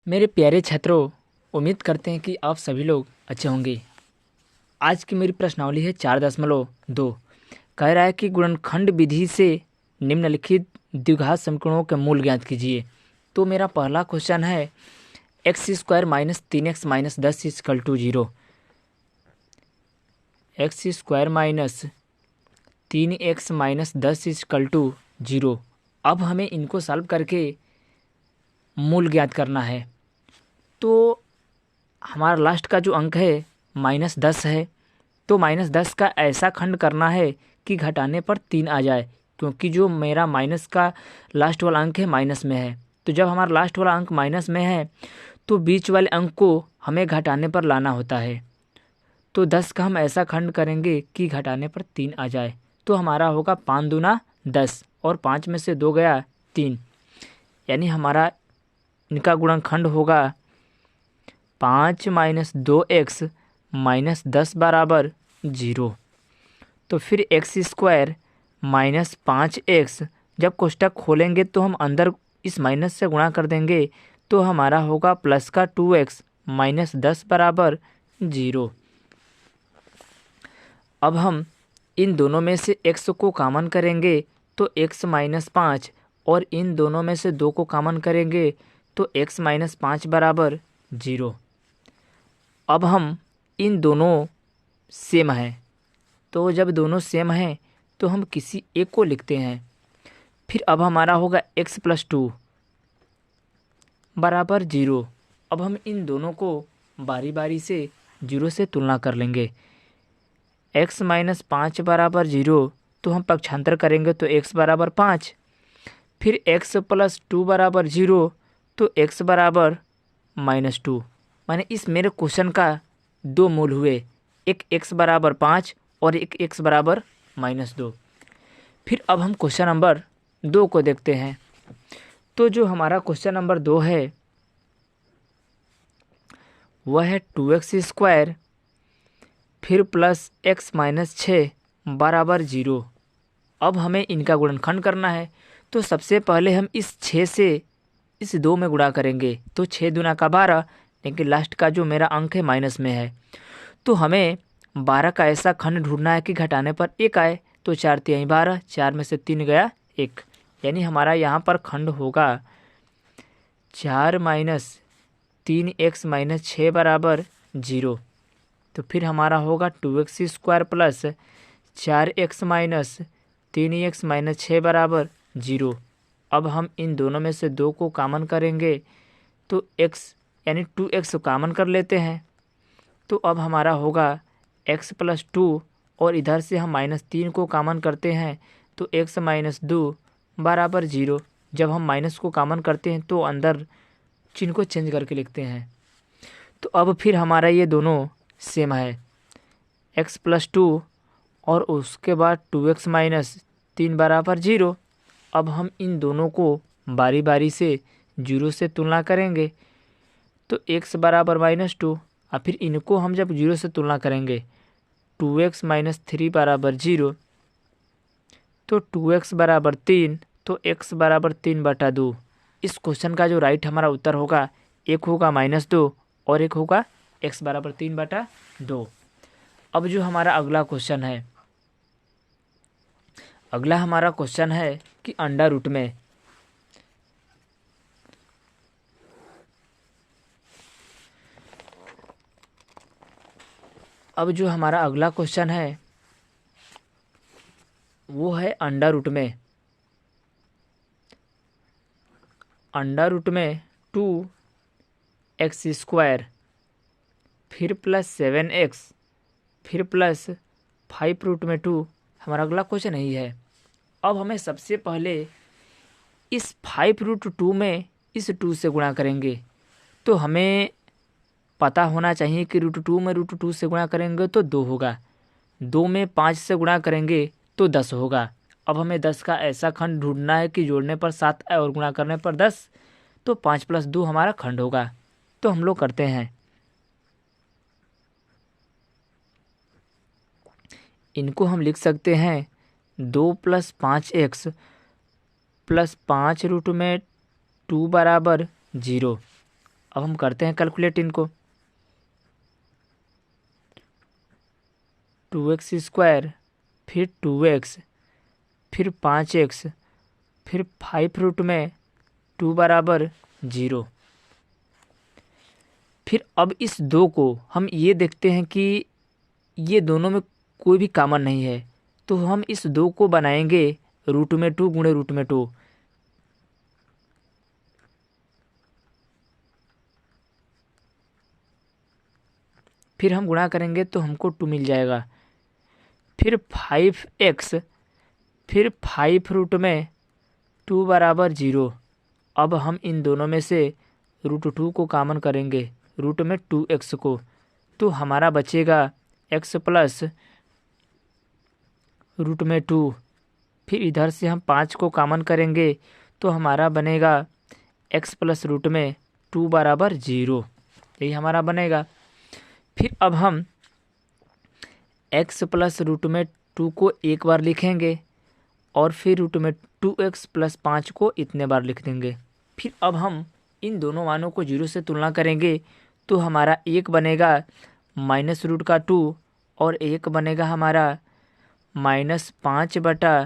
मेरे प्यारे छात्रों, उम्मीद करते हैं कि आप सभी लोग अच्छे होंगे। आज की मेरी प्रश्नावली है 4.2। कह रहा है कि गुणनखंड विधि से निम्नलिखित द्विघात समीकरणों के मूल ज्ञात कीजिए। तो मेरा पहला क्वेश्चन है x² minus 3x minus 10 equal to 0। x² minus 3x minus 10 equal to 0। अब हमें इनको सॉल्व करके मूल ज्ञात करना है। तो हमारा लास्ट का जो अंक है -10 है। तो -10 का ऐसा खंड करना है कि घटाने पर 3 आ जाए, क्योंकि जो मेरा माइनस का लास्ट वाला अंक है माइनस में है। तो जब हमारा लास्ट वाला अंक माइनस में है तो बीच वाले अंक को हमें घटाने पर लाना होता है। तो 10 का हम ऐसा खंड करेंगे कि घटाने पर 3 आ जाए। तो हमारा होगा 5 दूना 10 और 5 में से 2 गया 3, यानी हमारा इनका गुणनखंड होगा 5 माइनस 2x माइनस 10 बराबर 0। तो फिर x² माइनस 5x, जब कोष्टक खोलेंगे तो हम अंदर इस माइनस से गुणा कर देंगे, तो हमारा होगा प्लस का 2x माइनस 10 बराबर 0। अब हम इन दोनों में से x को कॉमन करेंगे तो x माइनस 5, और इन दोनों में से 2 को कॉमन करेंगे तो x माइनस 5 बराबर 0। अब हम इन दोनों सेम हैं, तो जब दोनों सेम हैं तो हम किसी एक को लिखते हैं। फिर अब हमारा होगा x प्लस 2 बराबर 0। अब हम इन दोनों को बारी बारी से 0 से तुलना कर लेंगे। x माइनस 5 बराबर 0, तो हम पक्षांतर करेंगे तो x बराबर 5। फिर x प्लस 2 बराबर 0, तो x बराबर -2। माने इस मेरे क्वेश्चन का 2 मूल हुए, एक x बराबर 5 और एक x बराबर -2। फिर अब हम क्वेश्चन नंबर 2 को देखते हैं। तो जो हमारा क्वेश्चन नंबर 2 है वह है 2x² फिर प्लस x माइनस 6 बराबर 0। अब हमें इनका गुणनखंड करना है। तो सबसे पहले हम इस 6 से इस 2 में गुणा करेंगे, तो 6 दूना का 12, लेकिन लास्ट का जो मेरा अंक है माइनस में है। तो हमें 12 का ऐसा खंड ढूंढना है कि घटाने पर 1 आए। तो 4 तिहाई 12, 4 में से 3 गया 1, यानी हमारा यहाँ पर खंड होगा 4 माइनस 3x माइनस 6 बराबर 0। तो फिर हमारा होगा 2x² plus 4x minus 3x minus 6 बराबर 0। अब हम इन दोनों में से 2 को कॉमन करेंगे तो x यानी 2x कॉमन कर लेते हैं। तो अब हमारा होगा x प्लस 2, और इधर से हम -3 को कॉमन करते हैं तो x माइनस 2 बराबर 0। जब हम माइनस को कॉमन करते हैं तो अंदर चिन्ह को चेंज करके लिखते हैं। तो अब फिर हमारा ये दोनों सेम है, x प्लस 2 और उसके बाद 2x माइनस 3 बराबर 0। अब हम इन दोनों को बारी बारी से 0 से तुलना करेंगे तो x बराबर -2, और फिर इनको हम जब 0 से तुलना करेंगे 2x माइनस 3 बराबर 0, तो 2x बराबर 3, तो x बराबर 3/2। इस क्वेश्चन का जो राइट हमारा उत्तर होगा, एक होगा -2 और एक होगा x बराबर 3/2। अब जो हमारा अगला क्वेश्चन है, अगला हमारा क्वेश्चन है कि अंडर रूट में अब जो हमारा अगला क्वेश्चन है वो है अंडर रूट में 2x² फिर प्लस 7x फिर प्लस 5√2 हमारा अगला क्वेश्चन यही है। अब हमें सबसे पहले इस 5√2 में इस 2 से गुणा करेंगे। तो हमें पता होना चाहिए कि √2 में √2 से गुणा करेंगे तो 2 होगा, 2 में 5 से गुणा करेंगे तो 10 होगा। अब हमें 10 का ऐसा खंड ढूंढना है कि जोड़ने पर 7 आए और गुणा करने पर 10, तो 5 प्लस 2 हमारा खंड होगा। तो हम लोग करते हैं, इनको हम लिख सकते हैं 2 प्लस 5x प्लस 5 रूट में 2 बराबर 0। अब हम करते हैं कैलकुलेट इनको। 2x², फिर 2x, फिर 5x, फिर 5 रूट में 2 बराबर 0। फिर अब इस 2 को हम ये देखते हैं कि ये दोनों में कोई भी कॉमन नहीं है, तो हम इस 2 को बनाएंगे रूट में 2 गुणे रूट में 2। फिर हम गुणा करेंगे तो हमको 2 मिल जाएगा। फिर 5x, फिर 5 रूट में 2 बराबर 0। अब हम इन दोनों में से रूट 2 को कॉमन करेंगे, रूट में 2x को, तो हमारा बचेगा x प्लस रूट में 2। फिर इधर से हम 5 को कॉमन करेंगे तो हमारा बनेगा x प्लस रूट में 2 बराबर 0। यही हमारा बनेगा। फिर अब हम x प्लस रूट में 2 को एक बार लिखेंगे और फिर रूट में 2x प्लस 5 को इतने बार लिख देंगे। फिर अब हम इन दोनों मानों को 0 से तुलना करेंगे तो हमारा एक बनेगा माइनस रूट का 2 और एक बनेगा हमारा -5 बटा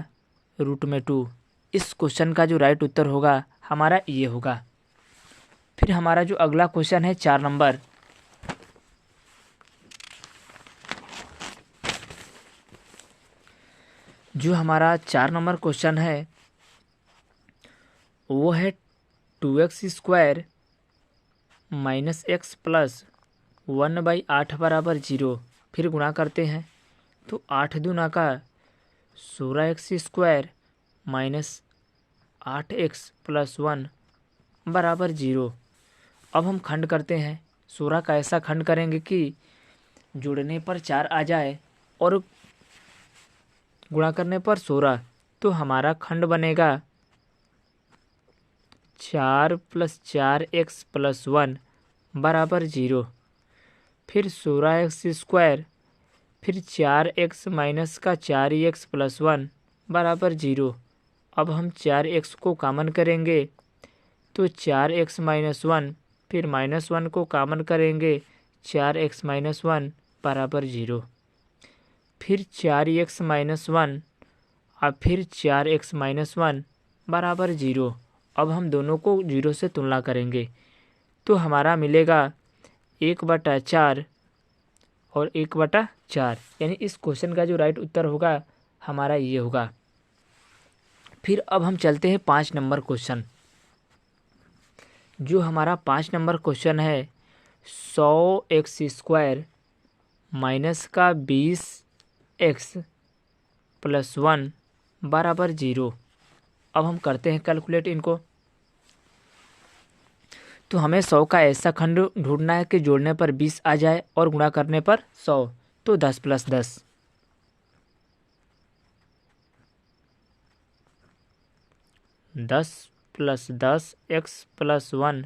रूट में 2। इस क्वेश्चन का जो राइट उत्तर होगा हमारा ये होगा। फिर हमारा जो अगला क्वेश्चन है 4 नंबर, जो हमारा 4 नंबर क्वेश्चन है वो है 2x² माइनस x प्लस 1/8 बराबर 0। फिर गुणा करते हैं तो 8 दूना का 16x² माइनस 8x प्लस 1 बराबर 0। अब हम खंड करते हैं। 16 का ऐसा खंड करेंगे कि जोड़ने पर 4 आ जाए और गुणा करने पर 16, तो हमारा खंड बनेगा 4 + 4x + 1 बराबर 0। फिर 16x², फिर 4x माइनस का 4x + 1 बराबर 0। अब हम 4x को कॉमन करेंगे तो 4x - 1, फिर -1 को कॉमन करेंगे 4x - 1 बराबर 0। फिर 4x - 1 और फिर 4x - 1 बराबर 0। अब हम दोनों को 0 से तुलना करेंगे तो हमारा मिलेगा 1/4 और 1/4, यानी इस क्वेश्चन का जो राइट उत्तर होगा हमारा ये होगा। फिर अब हम चलते हैं 5 नंबर क्वेश्चन। जो हमारा 5 नंबर क्वेश्चन है 100x² माइनस का 20x + 1 बराबर 0। अब हम करते हैं कैलकुलेट इनको। तो हमें 100 का ऐसा खंड ढूंढना है कि जोड़ने पर 20 आ जाए और गुणा करने पर 100, तो 10 + 10, 10 + 10 x + 1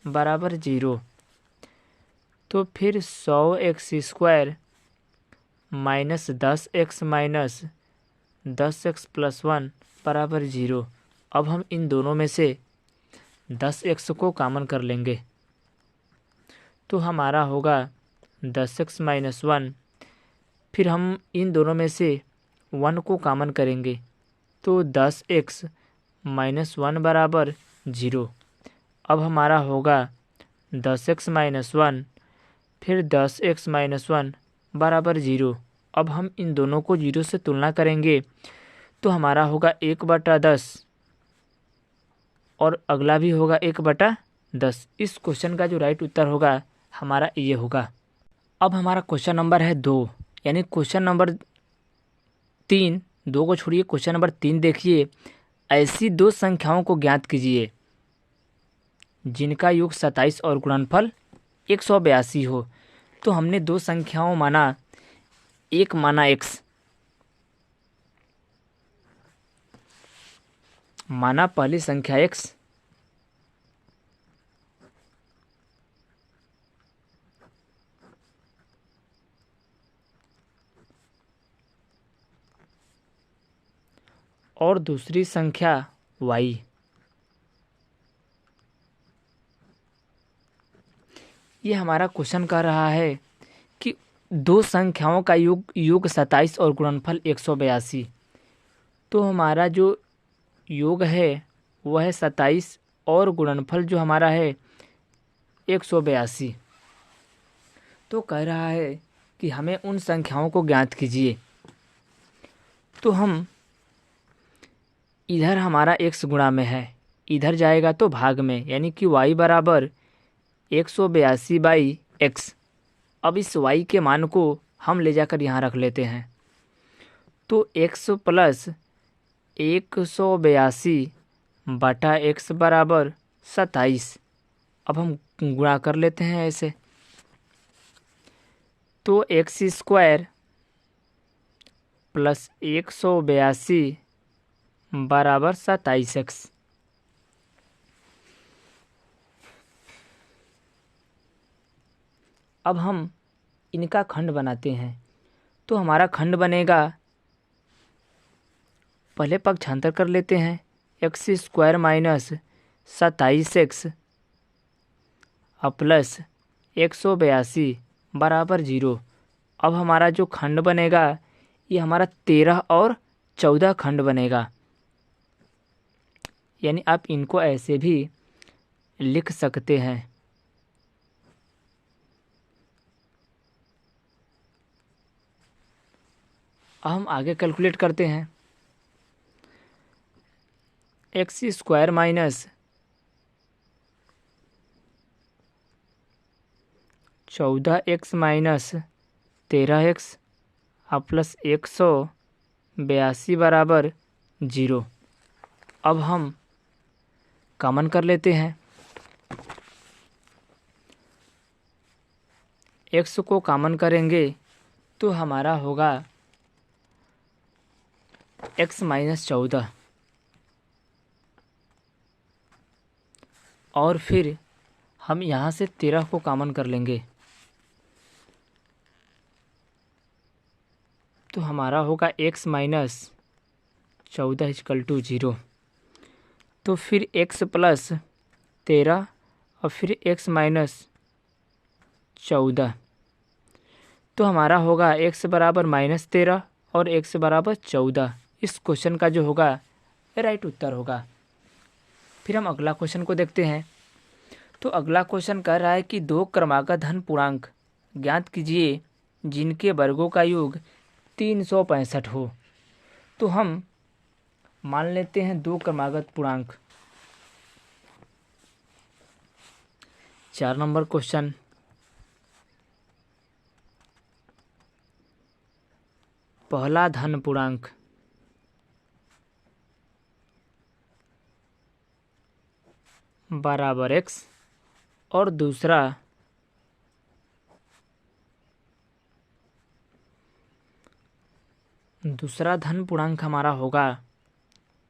बराबर 0। तो फिर 100x² minus 10x minus 10x + 1 बराबर 0। अब हम इन दोनों में से 10x को कॉमन कर लेंगे तो हमारा होगा 10x - 1। फिर हम इन दोनों में से 1 को कॉमन करेंगे तो 10x - 1 बराबर 0। अब हमारा होगा 10x - 1, फिर 10x - 1 बराबर 0। अब हम इन दोनों को 0 से तुलना करेंगे तो हमारा होगा 1/10 और अगला भी होगा 1/10। इस क्वेश्चन का जो राइट उत्तर होगा हमारा ये होगा। अब हमारा क्वेश्चन नंबर है 2, यानी क्वेश्चन नंबर 3, 2 को छोड़िए, क्वेश्चन नंबर 3 देखिए। ऐसी 2 संख्याओं को ज्ञात कीजिए जिनका योग 27 और गुणनफल 182 हो। तो हमने 2 संख्याओं माना, एक माना x, माना पहली संख्या x और दूसरी संख्या y। ये हमारा क्वेश्चन कह रहा है कि दो संख्याओं का योग 27 और गुणनफल 182। तो हमारा जो योग है वह है 27 और गुणनफल जो हमारा है 182। तो कह रहा है कि हमें उन संख्याओं को ज्ञात कीजिए। तो हम इधर हमारा x गुणा में है, इधर जाएगा तो भाग में, यानी कि y बराबर 182/x। अब इस y के मान को हम ले जाकर यहाँ रख लेते हैं। तो x प्लस 182/x बराबर 27। अब हम गुणा कर लेते हैं ऐसे। तो x² प्लस 182 बराबर 27x। अब हम इनका खंड बनाते हैं। तो हमारा खंड बनेगा, पहले पक्षांतर कर लेते हैं, x² माइनस 27x प्लस 182 बराबर 0। अब हमारा जो खंड बनेगा ये हमारा 13 और 14 खंड बनेगा। यानी आप इनको ऐसे भी लिख सकते हैं। अब हम आगे कैलकुलेट करते हैं। x² minus 14x minus 13x plus 182 बराबर 0। अब हम कॉमन कर लेते हैं। x को कॉमन करेंगे तो हमारा होगा x माइनस 14, और फिर हम यहाँ से 13 को कॉमन कर लेंगे तो हमारा होगा x माइनस 14 इक्वल टू 0। तो फिर x प्लस 13 और फिर x माइनस 14। तो हमारा होगा x बराबर -13 और x बराबर 14। इस क्वेश्चन का जो होगा राइट उत्तर होगा। फिर हम अगला क्वेश्चन को देखते हैं। तो अगला क्वेश्चन कह रहा है कि दो क्रमागत धन पूर्णांक ज्ञात कीजिए जिनके वर्गों का योग 365 हो। तो हम मान लेते हैं दो क्रमागत पूर्णांक। 4 नंबर क्वेश्चन, पहला धन पूर्णांक बराबर x और दूसरा धन पूर्णांक हमारा होगा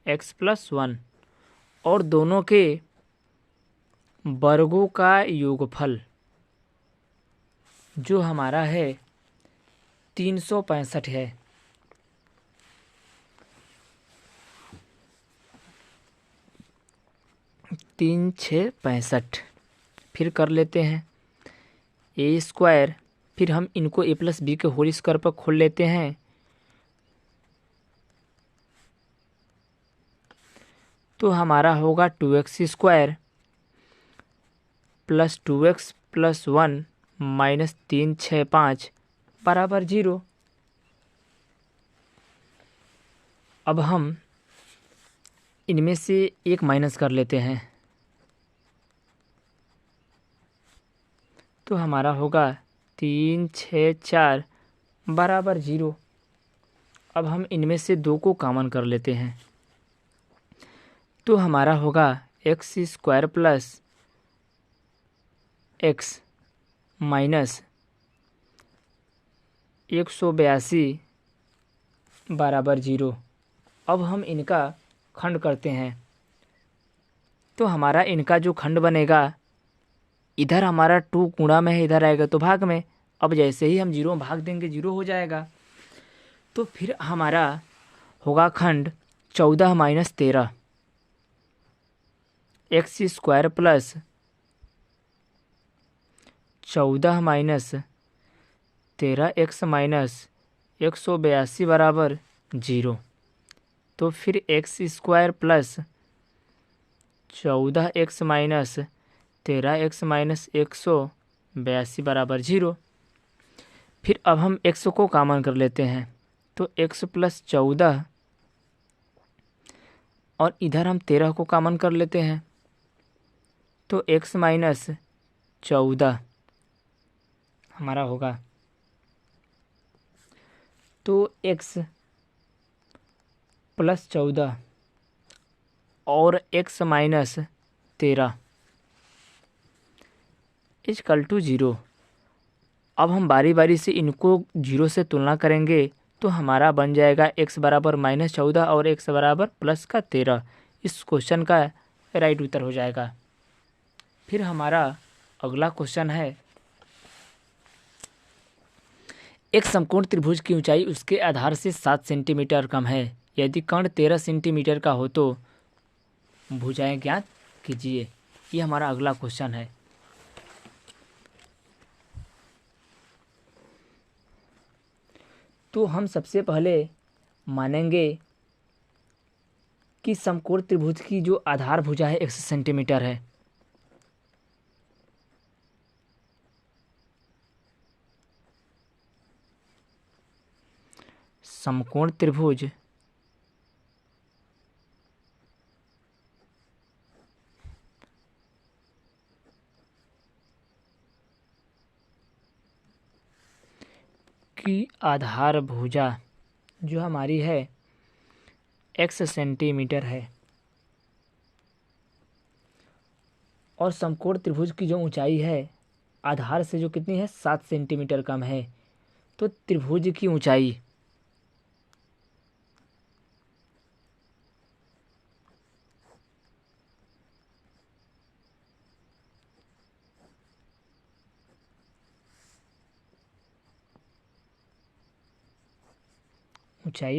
x प्लस 1 और दोनों के वर्गों का योगफल जो हमारा है 365 है। तीन 6 65। फिर कर लेते हैं a², फिर हम इनको a प्लस बी के होल स्क्वायर पर खोल लेते हैं। तो हमारा होगा 2x² plus 2x plus 1 minus 365 बराबर 0। अब हम इनमें से एक माइनस कर लेते हैं तो हमारा होगा 3 6 4 बराबर 0। अब हम इनमें से दो को कॉमन कर लेते हैं तो हमारा होगा x² प्लस x माइनस 182 बराबर 0। अब हम इनका खंड करते हैं तो हमारा इनका जो खंड बनेगा, इधर हमारा 2 गुणा में है, इधर आएगा तो भाग में। अब जैसे ही हम 0 में भाग देंगे 0 हो जाएगा। तो फिर हमारा होगा खंड 14 minus 13 x² plus 14 minus 13x minus 182 बराबर 0। तो फिर x square plus 14x minus 13x minus 182 बराबर 0। फिर अब हम x को कॉमन कर लेते हैं, तो x प्लस 14 और इधर हम 13 को कॉमन कर लेते हैं, तो x माइनस 14 हमारा होगा। तो x प्लस 14 और x माइनस 13 इक्वल टू 0। अब हम बारी बारी से इनको 0 से तुलना करेंगे, तो हमारा बन जाएगा x बराबर -14 और x बराबर प्लस का 13। इस क्वेश्चन का राइट उत्तर हो जाएगा। फिर हमारा अगला क्वेश्चन है, एक समकोण त्रिभुज की ऊंचाई उसके आधार से 7 सेंटीमीटर कम है। यदि कर्ण 13 सेंटीमीटर का हो तो भुजाएं ज्ञात कीजिए। ये हमारा अगला क्वेश्चन है। तो हम सबसे पहले मानेंगे कि समकोण त्रिभुज की जो आधार भुजा है 100 सेंटीमीटर है। समकोण त्रिभुज की आधार भुजा जो हमारी है 100 सेंटीमीटर है, और समकोण त्रिभुज की जो ऊंचाई है आधार से जो कितनी है 7 सेंटीमीटर कम है। तो त्रिभुज की ऊंचाई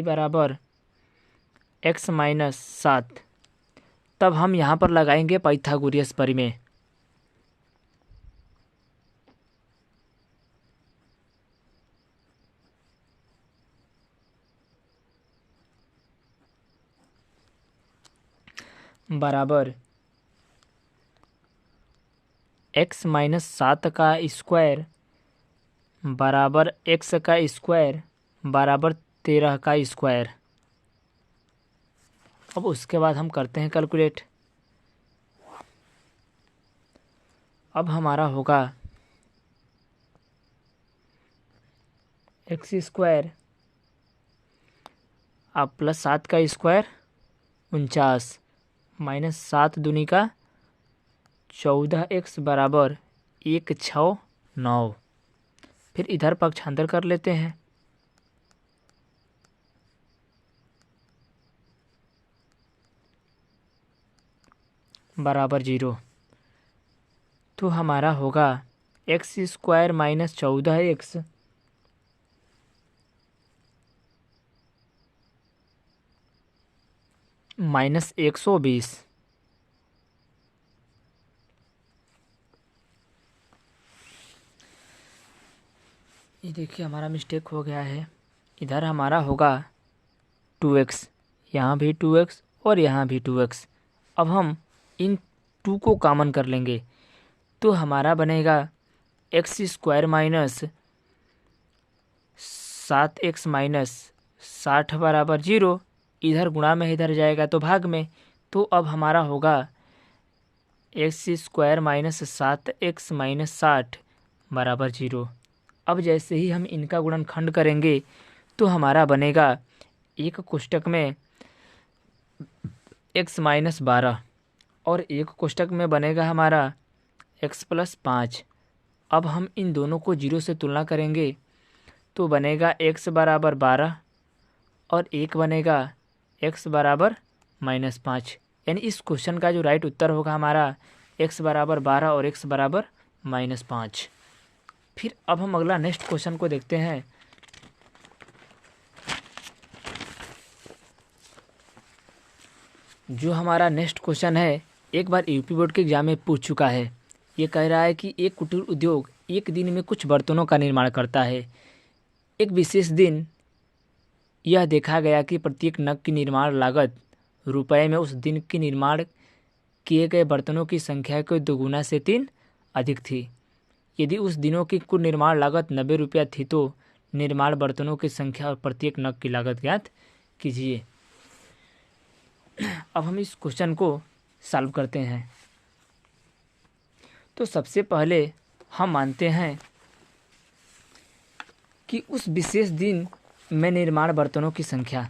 बराबर x माइनस 7। तब हम यहाँ पर लगाएंगे पाइथागोरस प्रमेय। बराबर x माइनस 7 का स्क्वायर बराबर x का स्क्वायर बराबर 13 का स्क्वायर। अब उसके बाद हम करते हैं कैलकुलेट। अब हमारा होगा x स्क्वायर अब प्लस 7 का स्क्वायर 49 माइनस 7 दूनी का 14x बराबर 169। फिर इधर पक्षांतर कर लेते हैं। बराबर 0। तो हमारा होगा x square minus 14x minus 120। ये देखिए हमारा मिस्टेक हो गया है। इधर हमारा होगा 2x, यहाँ भी 2x और यहाँ भी 2x। अब हम इन 2 को कॉमन कर लेंगे, तो हमारा बनेगा x square minus 7x minus 60 बराबर 0। इधर गुणा में इधर जाएगा तो भाग में। तो अब हमारा होगा x square minus 7x minus 60 बराबर 0। अब जैसे ही हम इनका गुणनखंड करेंगे तो हमारा बनेगा एक कोष्टक में x माइनस 12 और एक कोष्टक में बनेगा हमारा x प्लस 5। अब हम इन दोनों को 0 से तुलना करेंगे तो बनेगा x बराबर 12 और एक बनेगा x बराबर -5। यानी इस क्वेश्चन का जो राइट उत्तर होगा हमारा x बराबर 12 और x बराबर -5। फिर अब हम अगला नेक्स्ट क्वेश्चन को देखते हैं। जो हमारा नेक्स्ट क्वेश्चन है एक बार यूपी बोर्ड के एग्जाम में पूछ चुका है। ये कह रहा है कि एक कुटीर उद्योग एक दिन में कुछ बर्तनों का निर्माण करता है। एक विशेष दिन यह देखा गया कि प्रत्येक नग की निर्माण लागत रुपए में उस दिन की निर्माण किए गए बर्तनों की संख्या के दोगुना से 3 अधिक थी। यदि उस दिनों की कुल निर्माण लागत 90 रुपया थी तो निर्माण बर्तनों की संख्या और प्रत्येक नग की लागत ज्ञात कीजिए। अब हम इस क्वेश्चन को सॉल्व करते हैं। तो सबसे पहले हम मानते हैं कि उस विशेष दिन में निर्माण बर्तनों की संख्या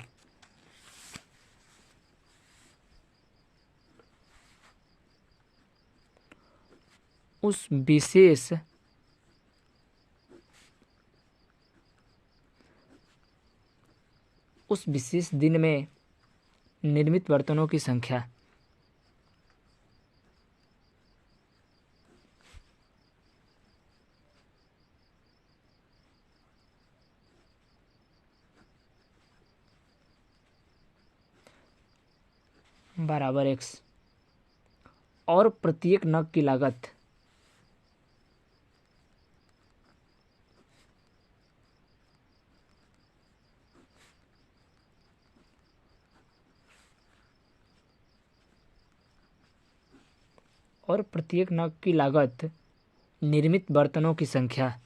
उस विशेष दिन में निर्मित बर्तनों की संख्या बराबर x और प्रत्येक नग की लागत निर्मित बर्तनों की संख्या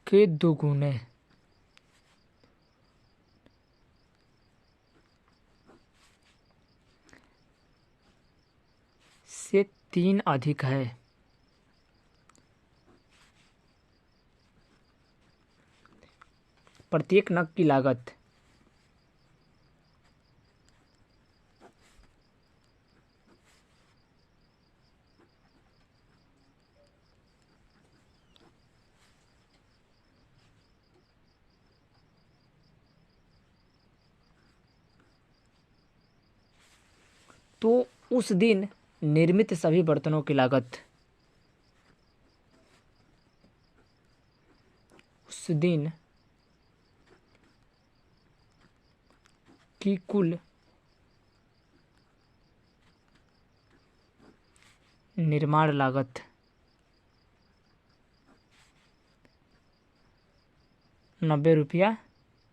के दोगुने से 3 अधिक है। प्रत्येक नग की लागत तो उस दिन निर्मित सभी बर्तनों की लागत उस दिन की कुल निर्माण लागत 90 रुपया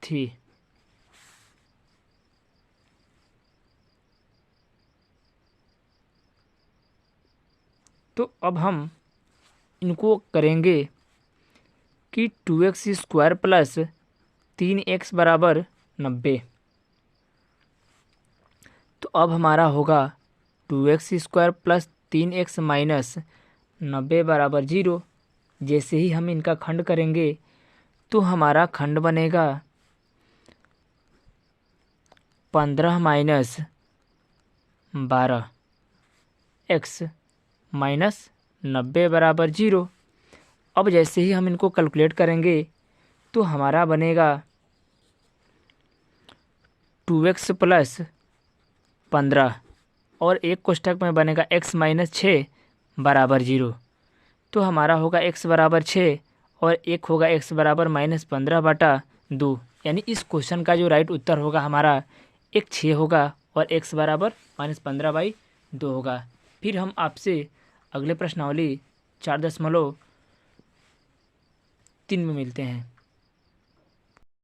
थी। तो अब हम इनको करेंगे कि 2x² प्लस 3x बराबर 90। तो अब हमारा होगा 2x² प्लस 3x माइनस 90 बराबर 0। जैसे ही हम इनका खंड करेंगे तो हमारा खंड बनेगा 15 माइनस 12 x माइनस 90 बराबर 0। अब जैसे ही हम इनको कैलकुलेट करेंगे तो हमारा बनेगा 2x प्लस 15 और एक कोष्ठक में बनेगा x माइनस 6 बराबर 0। तो हमारा होगा x बराबर 6 और एक होगा x बराबर माइनस 15/2। यानी इस क्वेश्चन का जो राइट उत्तर होगा हमारा एक 6 होगा और x बराबर -15/2 होगा। फिर हम आपसे अगले प्रश्नावली 4.3 में मिलते हैं।